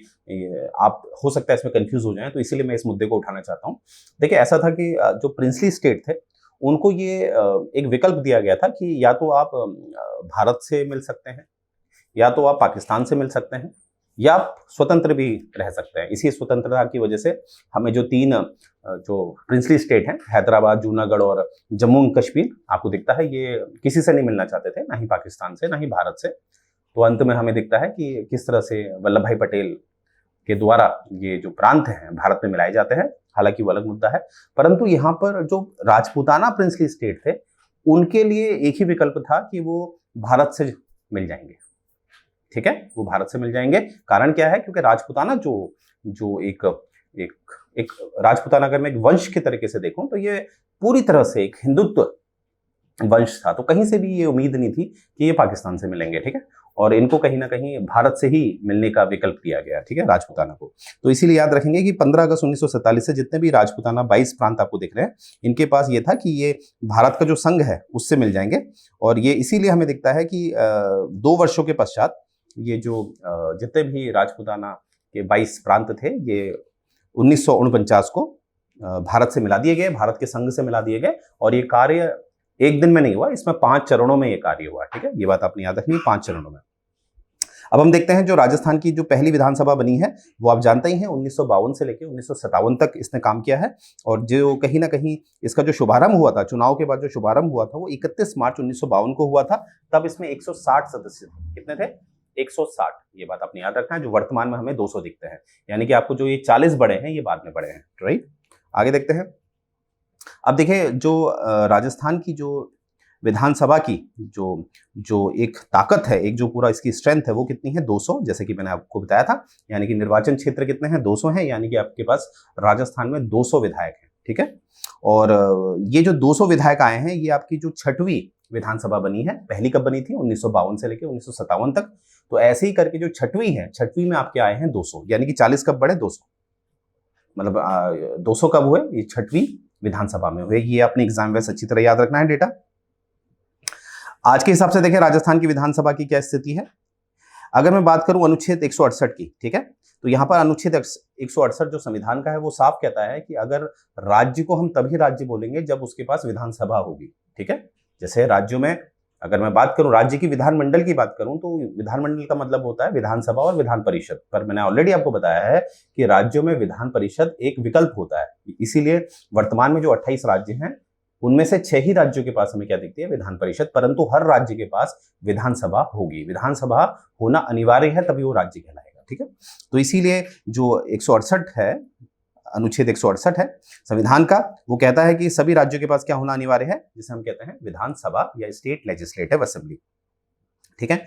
आप हो सकता है इसमें कंफ्यूज हो जाएं, तो इसीलिए मैं इस मुद्दे को उठाना चाहता हूँ। देखिए ऐसा था कि जो प्रिंसली स्टेट थे उनको ये एक विकल्प दिया गया था कि या तो आप भारत से मिल सकते हैं, या तो आप पाकिस्तान से मिल सकते हैं, या आप स्वतंत्र भी रह सकते हैं। इसी स्वतंत्रता की वजह से हमें जो 3 जो प्रिंसली स्टेट हैं, हैदराबाद, जूनागढ़ और जम्मू एंड कश्मीर, आपको दिखता है ये किसी से नहीं मिलना चाहते थे, ना ही पाकिस्तान से, ना ही भारत से। तो अंत में हमें दिखता है कि किस तरह से वल्लभ भाई पटेल के द्वारा ये जो प्रांत हैं भारत में मिलाए जाते हैं, हालांकि वो अलग मुद्दा है। परंतु यहाँ पर जो राजपूताना प्रिंसली स्टेट थे उनके लिए एक ही विकल्प था कि वो भारत से मिल जाएंगे, ठीक है, वो भारत से मिल जाएंगे। कारण क्या है, क्योंकि राजपूताना जो एक राजपूताना अगर मैं एक वंश के तरीके से देखूं तो ये पूरी तरह से एक हिंदुत्व वंश था, तो कहीं से भी ये उम्मीद नहीं थी कि ये पाकिस्तान से मिलेंगे, ठीक है, और इनको कहीं ना कहीं भारत से ही मिलने का विकल्प दिया गया, ठीक है, राजपूताना को। तो इसीलिए याद रखेंगे कि 15 अगस्त 1947 से जितने भी राजपूताना 22 प्रांत आपको दिख रहे हैं, इनके पास ये था कि ये भारत का जो संघ है उससे मिल जाएंगे। और ये इसीलिए हमें दिखता है कि 2 वर्षों के पश्चात ये जो जितने भी राजपूताना के 22 प्रांत थे, ये 1949 को भारत से मिला दिए गए, भारत के संघ से मिला दिए गए। और ये कार्य एक दिन में नहीं हुआ, इसमें 5 चरणों में ये कार्य हुआ, ठीक है, ये बात आपने याद रखनी है, 5 चरणों में। अब हम देखते हैं जो राजस्थान की जो पहली विधानसभा बनी है वो आप जानते ही हैं 1952 से लेकर 1957 तक इसने काम किया है। और जो कहीं ना कहीं इसका जो शुभारंभ हुआ था, चुनाव के बाद जो शुभारंभ हुआ था वो 31 मार्च 1952 को हुआ था। तब इसमें 160 सदस्य थे। कितने थे? 160। ये बात आपने याद रखना है। जो वर्तमान में हमें 200 दिखते हैं, यानी कि आपको जो ये 40 बड़े हैं ये बाद में बड़े हैं, राइट। आगे देखते हैं। अब देखिए जो राजस्थान की जो विधानसभा की जो एक ताकत है, एक जो पूरा इसकी स्ट्रेंथ है वो कितनी है? 200, जैसे कि मैंने आपको बताया था। यानी कि निर्वाचन क्षेत्र कितने हैं? 200 हैं, यानी कि आपके पास राजस्थान में 200 विधायक हैं, ठीक है। और ये जो 200 विधायक आए हैं ये आपकी जो 6वीं विधानसभा बनी है। पहली कब बनी थी? 1952 से लेकर 1957 तक। तो ऐसे ही करके जो 6वीं है, 6वीं में आपके आए हैं 200, यानी कि 40 कब बढ़े? 200, मतलब 200 कब हुए? ये 6वीं विधानसभा में हुए। ये अपने एग्जाम में अच्छी तरह याद रखना है डेटा। आज के हिसाब से देखें राजस्थान की विधानसभा की क्या स्थिति है। अगर मैं बात करूं अनुच्छेद 168 की, ठीक है, तो यहां पर अनुच्छेद 168 जो संविधान का है वो साफ कहता है कि अगर राज्य को हम तभी राज्य बोलेंगे जब उसके पास विधानसभा होगी, ठीक है। जैसे राज्यों में अगर मैं बात करूं, राज्य की विधानमंडल की बात करूं, तो विधानमंडल का मतलब होता है विधानसभा और विधान परिषद। पर मैंने ऑलरेडी आपको बताया है कि राज्यों में विधान परिषद एक विकल्प होता है। इसीलिए वर्तमान में जो 28 राज्य हैं उनमें से 6 ही राज्यों के पास हमें क्या दिखती है? विधान परिषद। परंतु हर राज्य के पास विधानसभा होगी। विधानसभा होना अनिवार्य है, तभी वो राज्य कहलाएगा, ठीक है। तो इसीलिए जो 168 है, अनुच्छेद 168 है संविधान का, वो कहता है कि सभी राज्यों के पास क्या होना अनिवार्य है? जिसे हम कहते हैं विधानसभा या स्टेट लेजिस्लेटिव असेंबली, ठीक है।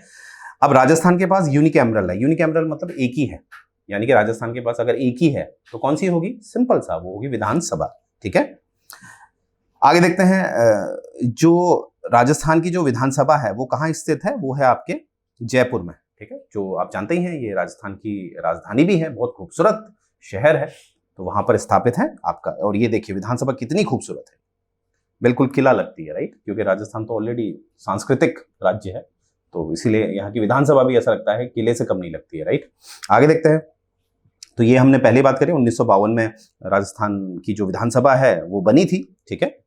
अब राजस्थान के पास यूनिकैमरल है। यूनिकैमरल मतलब एक ही है, यानी कि राजस्थान के पास अगर एक ही है तो कौन सी होगी? सिंपल सा, वो होगी विधानसभा, ठीक है। आगे देखते हैं जो राजस्थान की जो विधानसभा है वो कहाँ स्थित है? वो है आपके जयपुर में, ठीक है। जो आप जानते ही हैं ये राजस्थान की राजधानी भी है, बहुत खूबसूरत शहर है। तो वहां पर स्थापित है आपका। और ये देखिए विधानसभा कितनी खूबसूरत है, बिल्कुल किला लगती है, राइट, क्योंकि राजस्थान तो ऑलरेडी सांस्कृतिक राज्य है, तो इसीलिए यहाँ की विधानसभा भी ऐसा लगता है किले से कम नहीं लगती है, राइट। आगे देखते हैं। तो ये हमने पहले बात करी 1952 में राजस्थान की जो विधानसभा है वो बनी थी, ठीक है।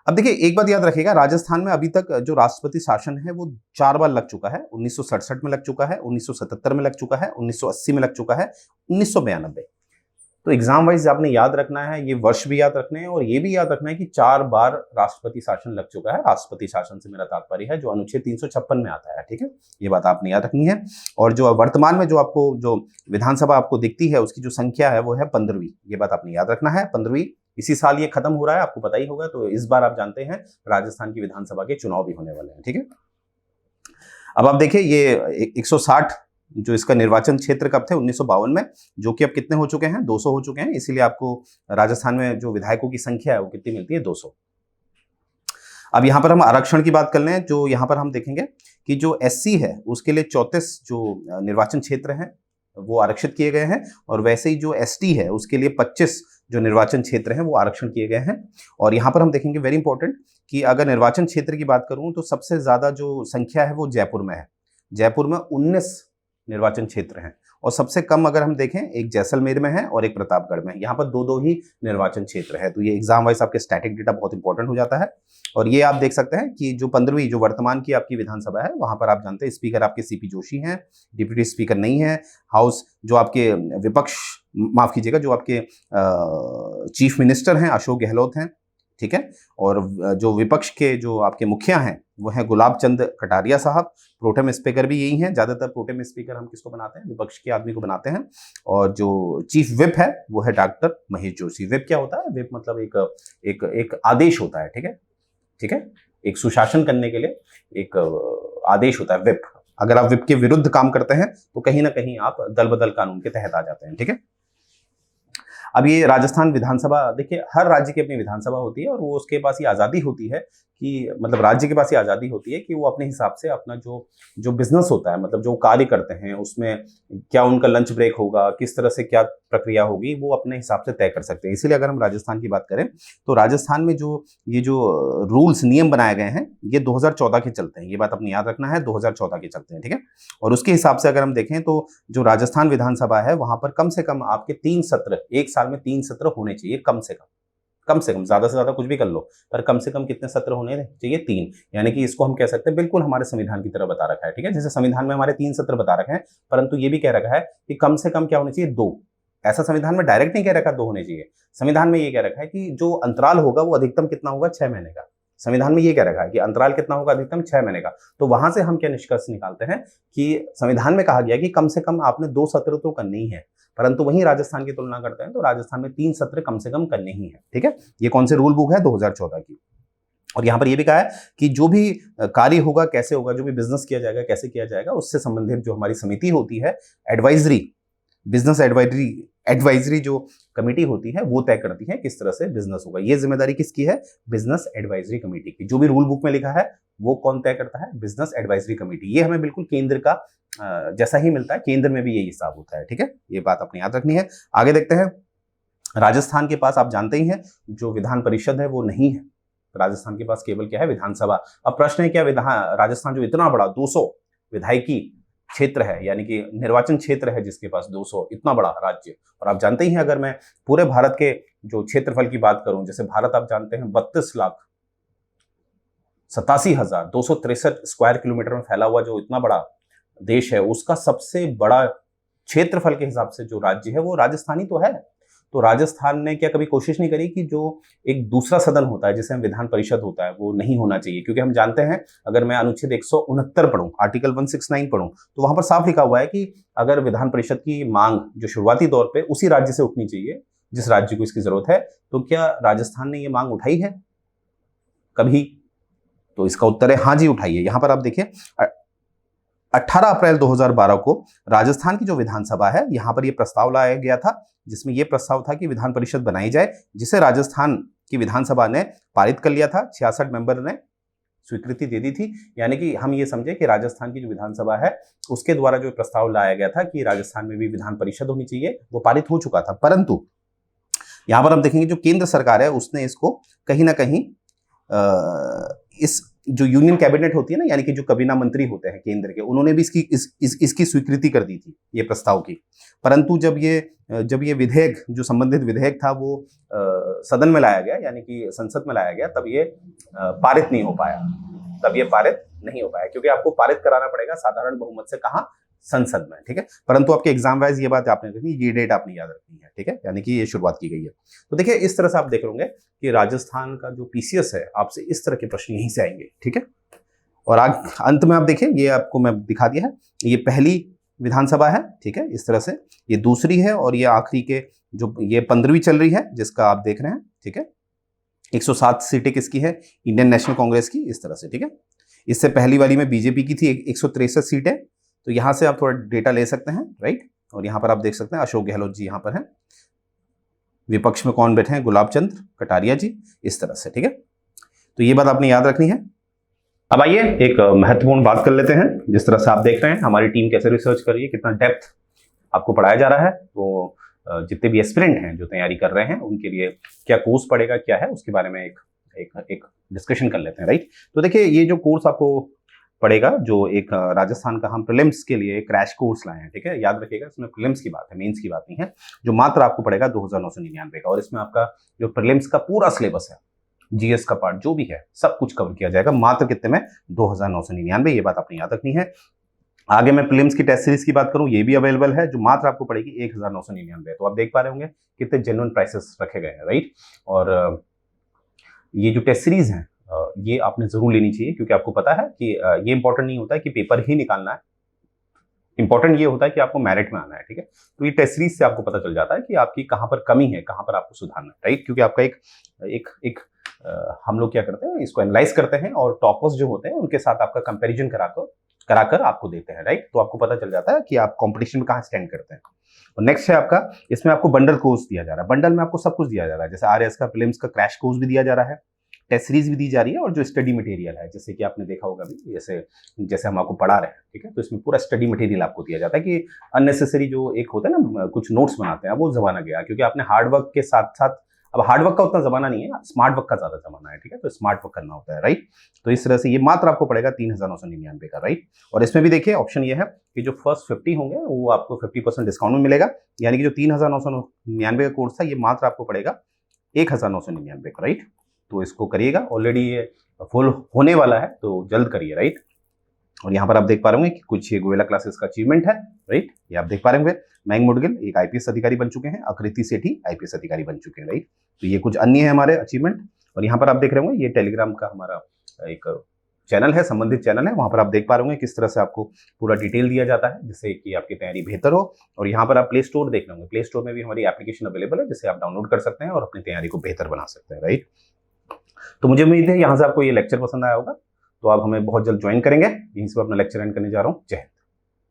अब देखिए एक बात याद रखिएगा, राजस्थान में अभी तक जो राष्ट्रपति शासन है वो 4 बार लग चुका है। 1967 में लग चुका है, 1977 में लग चुका है, 1980 में लग चुका है, 1992। तो एग्जाम वाइज आपने याद रखना है, ये वर्ष भी याद रखने हैं और ये भी याद रखना है कि 4 बार राष्ट्रपति शासन लग चुका है। राष्ट्रपति शासन से मेरा तात्पर्य है जो अनुच्छेद 356 में आता है, ठीक है, ये बात आपने याद रखनी है। और जो वर्तमान में जो आपको जो विधानसभा आपको दिखती है उसकी जो संख्या है वो है 15वीं, ये बात आपने याद रखना है, 15वीं। इसी साल ये खत्म हो रहा है, आपको पता ही होगा। तो इस बार आप जानते हैं राजस्थान की विधानसभा के चुनाव भी होने वाले हैं, ठीक है। अब आप देखिए ये 160 जो इसका निर्वाचन क्षेत्र कब थे 1952 में, जो कि अब कितने हो चुके हैं, 200 हो चुके हैं। इसीलिए आपको राजस्थान में जो विधायकों की संख्या है वो कितनी मिलती है, 200। अब यहां पर हम आरक्षण की बात कर लें, जो यहां पर हम देखेंगे कि जो एससी है उसके लिए 34 जो निर्वाचन क्षेत्र हैं वो आरक्षित किए गए हैं, और वैसे ही जो एसटी है उसके लिए 25 जो निर्वाचन क्षेत्र हैं वो आरक्षण किए गए हैं। और यहाँ पर हम देखेंगे वेरी इंपॉर्टेंट कि अगर निर्वाचन क्षेत्र की बात करूं तो सबसे ज्यादा जो संख्या है वो जयपुर में है। जयपुर में 19 निर्वाचन क्षेत्र हैं, और सबसे कम अगर हम देखें एक जैसलमेर में है और एक प्रतापगढ़ में है। यहाँ पर 2-2 ही निर्वाचन क्षेत्र है। तो ये एग्जाम वाइज आपके स्टैटिक डेटा बहुत इंपॉर्टेंट हो जाता है। और ये आप देख सकते हैं कि जो 15वीं जो वर्तमान की आपकी विधानसभा है वहां पर आप जानते हैं स्पीकर आपके सीपी जोशी हैं, डिप्टी स्पीकर नहीं है। हाउस जो आपके विपक्ष, माफ कीजिएगा, जो आपके चीफ मिनिस्टर हैं अशोक गहलोत हैं, ठीक है। और जो विपक्ष के जो आपके मुखिया हैं वो हैं गुलाब चंद कटारिया साहब। प्रोटेम स्पीकर भी यही हैं, ज्यादातर प्रोटेम स्पीकर हम किसको बनाते हैं, विपक्ष के आदमी को बनाते हैं। और जो चीफ विप है वो है डॉक्टर महेश जोशी। विप क्या होता है, विप मतलब एक आदेश होता है, ठीक है, ठीक है, एक सुशासन करने के लिए एक आदेश होता है विप। अगर आप विप के विरुद्ध काम करते हैं तो कहीं ना कहीं आप दल बदल कानून के तहत आ जाते हैं, ठीक है। अब ये राजस्थान विधानसभा, देखिए हर राज्य की अपनी विधानसभा होती है और वो उसके पास ये आज़ादी होती है कि मतलब राज्य के पास ये आज़ादी होती है कि वो अपने हिसाब से अपना जो बिजनेस होता है, मतलब जो कार्य करते हैं उसमें क्या उनका लंच ब्रेक होगा, किस तरह से क्या प्रक्रिया होगी, वो अपने हिसाब से तय कर सकते हैं। इसीलिए अगर हम राजस्थान की बात करें तो राजस्थान में ये जो रूल्स नियम बनाए गए हैं ये 2014 के चलते हैं। ये बात अपने याद रखना है, 2014 के चलते हैं, ठीक है। और उसके हिसाब से अगर हम देखें तो जो राजस्थान विधानसभा है वहां पर कम से कम आपके 3 सत्र, एक साल में 3 सत्र होने चाहिए, कम से कम, ज्यादा से ज्यादा कुछ भी कर लो, पर कम से कम कितने सत्र होने चाहिए, 3। यानी कि इसको हम कह सकते हैं बिल्कुल हमारे संविधान की तरह बता रखा है, ठीक है। जैसे संविधान में हमारे 3 सत्र बता रखे हैं, परंतु ये भी कह रखा है कि कम से कम क्या होने चाहिए, 2। ऐसा संविधान में डायरेक्ट नहीं कह रखा 2 होने चाहिए। संविधान में ये कह रखा है कि जो अंतराल होगा वो अधिकतम कितना होगा, 6 महीने का। संविधान में ये कह रखा है कि अंतराल कितना होगा, अधिकतम 6 महीने का। तो वहां से हम क्या निष्कर्ष निकालते हैं कि संविधान में कहा गया कि कम से कम आपने 2 सत्र तो करने ही है, परंतु वहीं राजस्थान की तुलना करते हैं तो राजस्थान में 3 सत्र कम से कम करने ही है, ठीक है। ये कौन से रूल बुक है, 2014 की। और यहाँ पर यह भी कहा है कि जो भी कार्य होगा कैसे होगा, जो भी बिजनेस किया जाएगा कैसे किया जाएगा, उससे संबंधित जो हमारी समिति होती है एडवाइजरी, बिजनेस एडवाइजरी जो कमेटी होती है वो तय करती है किस तरह से बिजनेस होगा। ये जिम्मेदारी किसकी है, बिजनेस एडवाइजरी कमेटी की। जो भी रूल बुक में लिखा है वो कौन तय करता है, बिजनेस एडवाइजरी कमेटी। ये हमें बिल्कुल केंद्र का जैसा ही मिलता है, केंद्र में भी यही हिसाब होता है, ठीक है। ये बात अपने याद रखनी है। आगे देखते हैं। राजस्थान के पास आप जानते ही हैं जो विधान परिषद है वो नहीं है। राजस्थान के पास केवल क्या है, विधानसभा। अब प्रश्न है क्या राजस्थान जो इतना बड़ा 200 विधायकी क्षेत्र है, यानी कि निर्वाचन क्षेत्र है जिसके पास 200, इतना बड़ा राज्य। और आप जानते ही हैं अगर मैं पूरे भारत के जो क्षेत्रफल की बात करूं, जैसे भारत आप जानते हैं 32,87,263 स्क्वायर किलोमीटर में फैला हुआ जो इतना बड़ा देश है, उसका सबसे बड़ा क्षेत्रफल के हिसाब से जो राज्य है वो राजस्थान ही तो है। तो राजस्थान ने क्या कभी कोशिश नहीं करी कि जो एक दूसरा सदन होता है जिसे हम विधान परिषद होता है वो नहीं होना चाहिए, क्योंकि हम जानते हैं अगर मैं अनुच्छेद 169 पढ़ूं, आर्टिकल 169 पढ़ूं, तो वहां पर साफ लिखा हुआ है कि अगर विधान परिषद की मांग जो शुरुआती दौर पे उसी राज्य से उठनी चाहिए जिस राज्य को इसकी जरूरत है, तो क्या राजस्थान ने ये मांग उठाई है कभी? तो इसका उत्तर है हाँ जी, उठाई है। यहां पर आप देखिए 18 अप्रैल 2012 को राजस्थान की जो विधानसभा है यहां पर यह प्रस्ताव लाया गया था, जिसमें यह प्रस्ताव था कि विधान परिषद बनाई जाए, जिसे राजस्थान की विधानसभा ने पारित कर लिया था। 66 मेंबर ने स्वीकृति दे दी थी। यानी कि हम ये समझे कि राजस्थान की जो विधानसभा है उसके द्वारा जो प्रस्ताव लाया गया था कि राजस्थान में भी विधान परिषद होनी चाहिए, वो पारित हो चुका था। परंतु यहाँ पर हम देखेंगे जो केंद्र सरकार है उसने इसको कहीं ना कहीं इस जो यूनियन कैबिनेट होती है ना, यानी कि जो कैबिनेट मंत्री होते हैं केंद्र के, उन्होंने भी इसकी स्वीकृति कर दी थी, ये प्रस्ताव की। परंतु जब ये विधेयक, जो संबंधित विधेयक था, वो सदन में लाया गया, यानी कि संसद में लाया गया, तब ये पारित नहीं हो पाया, क्योंकि आपको पारित कराना पड़ेगा साधारण बहुमत से, कहाँ, संसद में, ठीक है। परंतु आपके एग्जाम वाइज ये बात आपने रखनी, ये डेट आपने याद रखनी है, ठीक है, यानी कि ये शुरुआत की गई है। तो देखिए इस तरह से आप देख लोगे कि राजस्थान का जो पीसीएस है, आपसे इस तरह के प्रश्न यहीं से आएंगे, ठीक है। और अंत में आप देखिए, ये आपको मैं दिखा दिया है, ये पहली विधानसभा है, ठीक है, इस तरह से, ये दूसरी है, और ये आखिरी के जो ये 15वीं चल रही है, जिसका आप देख रहे हैं, ठीक है। 107 सीटें किसकी है, इंडियन नेशनल कांग्रेस की, इस तरह से, ठीक है। इससे पहली वाली में बीजेपी की थी 163 सीटें। तो यहां से आप थोड़ा डेटा ले सकते हैं, राइट। और यहां पर आप देख सकते हैं अशोक गहलोत जी यहां पर हैं, विपक्ष में कौन बैठे हैं, गुलाब चंद कटारिया जी, इस तरह से, ठीक है। तो ये बात आपने याद रखनी है। अब आइए एक महत्वपूर्ण बात कर लेते हैं। जिस तरह से आप देख रहे हैं हमारी टीम कैसे रिसर्च कर रही है, कितना डेप्थ आपको पढ़ाया जा रहा है, तो जितने भी एस्पिरेंट हैं जो तैयारी कर रहे हैं उनके लिए क्या कोर्स पड़ेगा, क्या है, उसके बारे में एक डिस्कशन कर लेते हैं, राइट। तो देखिए ये जो कोर्स आपको पड़ेगा, जो एक राजस्थान का हम प्रीलिम्स के लिए क्रैश कोर्स लाए हैं, ठीक है, याद रखिएगा, इसमें प्रीलिम्स की बात है, मेंस की बात नहीं है, जो मात्र आपको पड़ेगा 2999 का। और इसमें आपका जो प्रीलिम्स का पूरा सिलेबस है, जीएस का पार्ट जो भी है, सब कुछ कवर किया जाएगा, मात्र कितने में, 2999। ये बात आपने याद रखनी है। आगे मैं प्रीलिम्स की टेस्ट सीरीज की बात करूं, ये भी अवेलेबल है, जो मात्र आपको पड़ेगी 1999। तो आप देख पा रहे होंगे कितने जेन्युइन प्राइसेस रखे गए हैं, राइट। और ये जो टेस्ट सीरीज है ये आपने जरूर लेनी चाहिए, क्योंकि आपको पता है कि ये इंपॉर्टेंट नहीं होता है कि पेपर ही निकालना है, इंपॉर्टेंट ये होता है कि आपको मेरिट में आना है, ठीक है। तो ये टेस्ट सीरीज से आपको पता चल जाता है कि आपकी कहां पर कमी है, कहां पर आपको सुधारना है, राइट। क्योंकि आपका एक हम लोग क्या करते हैं, इसको एनालाइज करते हैं और टॉपर्स जो होते हैं उनके साथ आपका कंपैरिजन कराकर आपको देते हैं, राइट। तो आपको पता चल जाता है कि आप कंपटीशन में कहां स्टैंड करते हैं। और नेक्स्ट है आपका, इसमें आपको बंडल कोर्स दिया जा रहा है, बंडल में आपको सब कुछ दिया जा रहा है, जैसे आरएस का प्रीलिम्स का क्रैश कोर्स भी दिया जा रहा है, टेस्ट सीरीज भी दी जा रही है, और जो स्टडी मटेरियल है, जैसे कि आपने देखा होगा भी, जैसे हम आपको पढ़ा रहे हैं, ठीक है। तो इसमें पूरा स्टडी मटेरियल आपको दिया जाता है कि अननेसेसरी जो एक होता है ना, कुछ नोट्स बनाते हैं, वो जमाना गया, क्योंकि आपने हार्ड वर्क के साथ साथ, अब हार्ड वर्क का उतना जमाना नहीं है, स्मार्ट वर्क का ज्यादा जमाना है, ठीक है। तो स्मार्ट वर्क करना होता है, राइट। तो इस तरह से ये मात्र आपको पड़ेगा 3999 का, राइट। और इसमें भी देखिए ऑप्शन ये है कि जो फर्स्ट 50 होंगे वो आपको 50% डिस्काउंट में मिलेगा, यानी कि जो 3999 का कोर्स था, ये मात्र आपको पड़ेगा 1999 का, राइट। तो इसको करिएगा, ऑलरेडी ये फुल होने वाला है, तो जल्द करिए, राइट। और यहाँ पर आप देख पा रहे होंगे कि कुछ ये गोयला क्लासेस का अचीवमेंट है, राइट। ये आप देख पा रहे होंगे, मयंक मुडगिल एक आईपीएस अधिकारी बन चुके हैं, आकृति सेठी आईपीएस अधिकारी बन चुके हैं, राइट। तो ये कुछ अन्य है हमारे अचीवमेंट। और यहाँ पर आप देख रहे होंगे ये टेलीग्राम का हमारा एक चैनल है, संबंधित चैनल है, वहां पर आप देख पा रहे होंगे किस तरह से आपको पूरा डिटेल दिया जाता है, जिससे कि आपकी तैयारी बेहतर हो। और यहाँ पर आप प्ले स्टोर देख रहे होंगे, प्ले स्टोर में भी हमारी एप्लीकेशन अवेलेबल है, जिसे आप डाउनलोड कर सकते हैं और अपनी तैयारी को बेहतर बना सकते हैं, राइट। तो मुझे उम्मीद है यहाँ से आपको ये लेक्चर पसंद आया होगा, तो आप हमें बहुत जल्द ज्वाइन करेंगे। यहीं से मैं अपना लेक्चर एंड करने जा रहा हूँ। जय हिंद।